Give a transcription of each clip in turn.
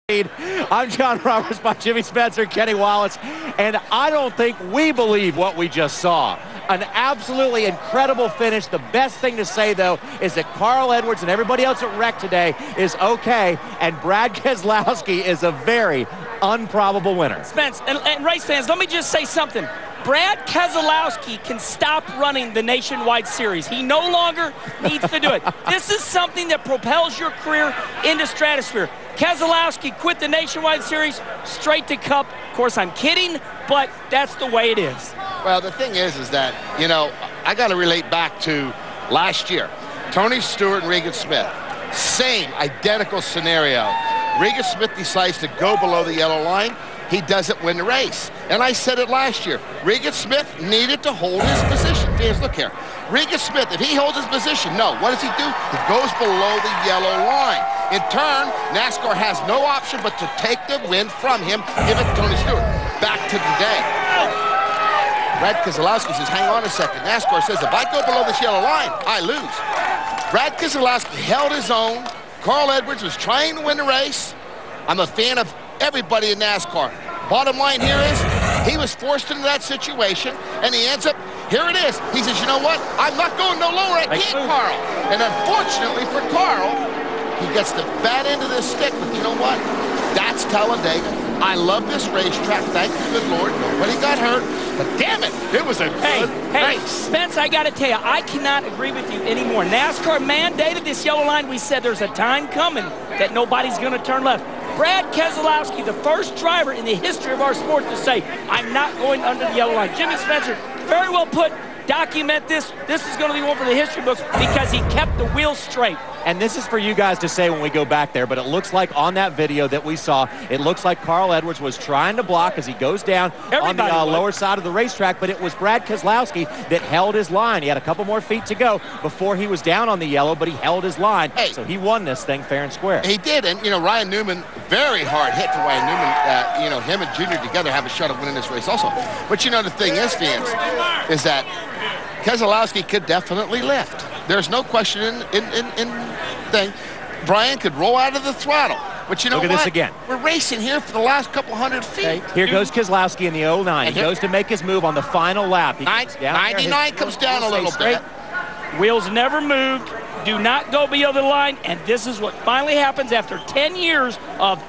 I'm John Roberts by Jimmy Spencer, Kenny Wallace, and I don't think we believe what we just saw. An absolutely incredible finish. The best thing to say, though, is that Carl Edwards and everybody else at Wreck today is okay, and Brad Keselowski is a very improbable winner. Spence, and race fans, let me just say something. Brad Keselowski can stop running the Nationwide Series. He no longer needs to do it. This is something that propels your career into stratosphere. Keselowski quit the Nationwide Series, straight to Cup. Of course, I'm kidding, but that's the way it is. Well, the thing is that, you know, I got to relate back to last year. Tony Stewart and Regan Smith, same identical scenario. Regan Smith decides to go below the yellow line. He doesn't win the race. And I said it last year. Regan Smith needed to hold his position. Fans, look here. Regan Smith, if he holds his position, no. What does he do? He goes below the yellow line. In turn, NASCAR has no option but to take the win from him, give it to Tony Stewart. Back to today. Brad Keselowski says, hang on a second. NASCAR says, if I go below this yellow line, I lose. Brad Keselowski held his own. Carl Edwards was trying to win the race. I'm a fan of everybody in NASCAR. Bottom line here is, he was forced into that situation, and he ends up, here it is. He says, you know what? I'm not going no lower. I can't, Carl. And unfortunately for Carl, he gets the bad end of this stick, but you know what? That's Talladega. I love this racetrack. Thank you, good Lord. Nobody got hurt, but damn it, it was a good race. Spence, I got to tell you, I cannot agree with you anymore. NASCAR mandated this yellow line. We said there's a time coming that nobody's going to turn left. Brad Keselowski, the first driver in the history of our sport to say, I'm not going under the yellow line. Jimmy Spencer, very well put. Document this. This is going to be one for the history books because he kept the wheels straight. And this is for you guys to say when we go back there, but it looks like on that video that we saw, it looks like Carl Edwards was trying to block as he goes down on the lower side of the racetrack, but it was Brad Keselowski that held his line. He had a couple more feet to go before he was down on the yellow, but he held his line. So he won this thing fair and square. He did, and, you know, Ryan Newman, very hard hit to Ryan Newman. You know, him and Junior together have a shot at winning this race also. But, you know, the thing is, fans, is that Keselowski could definitely lift. There's no question in thing. Brian could roll out of the throttle. But you know what? Look at this again. We're racing here for the last couple hundred feet. Here goes Keselowski in the 09. He goes to make his move on the final lap. 99 comes down a little bit. Wheels never moved. Do not go below the line. And this is what finally happens after 10 years of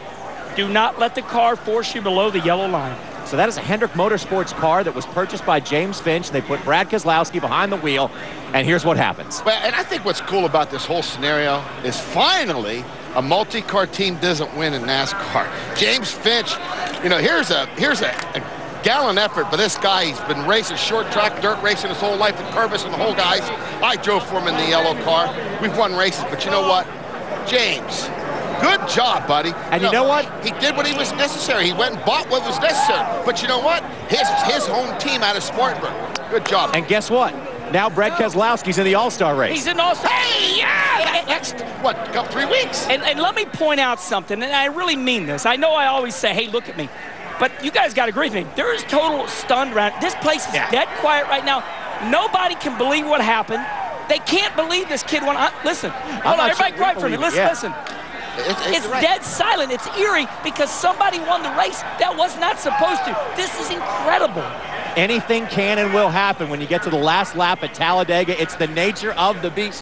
do not let the car force you below the yellow line. So that is a Hendrick Motorsports car that was purchased by James Finch. They put Brad Keselowski behind the wheel, and here's what happens. Well, and I think what's cool about this whole scenario is finally a multi-car team doesn't win in NASCAR. James Finch, you know, here's a gallant effort by this guy. He's been racing short track, dirt racing his whole life with Curvis and the whole guys. I drove for him in the yellow car. We've won races, but you know what? James, good job, buddy. And you know what? He did what he was necessary. He went and bought what was necessary. But you know what? His home team out of Spartanburg. Good job. And guess what? Now Brad Keselowski's in the All-Star race. He's in All-Star. Hey, yeah! Next, what, 3 weeks? And let me point out something, and I really mean this. I know I always say, hey, look at me. But you guys got to agree with me. There is total stunned around. This place is dead quiet right now. Nobody can believe what happened. They can't believe this kid won. Listen, hold on, everybody quiet for me. Listen. It's dead silent. It's eerie because somebody won the race that was not supposed to. This is incredible. Anything can and will happen when you get to the last lap at Talladega. It's the nature of the beast.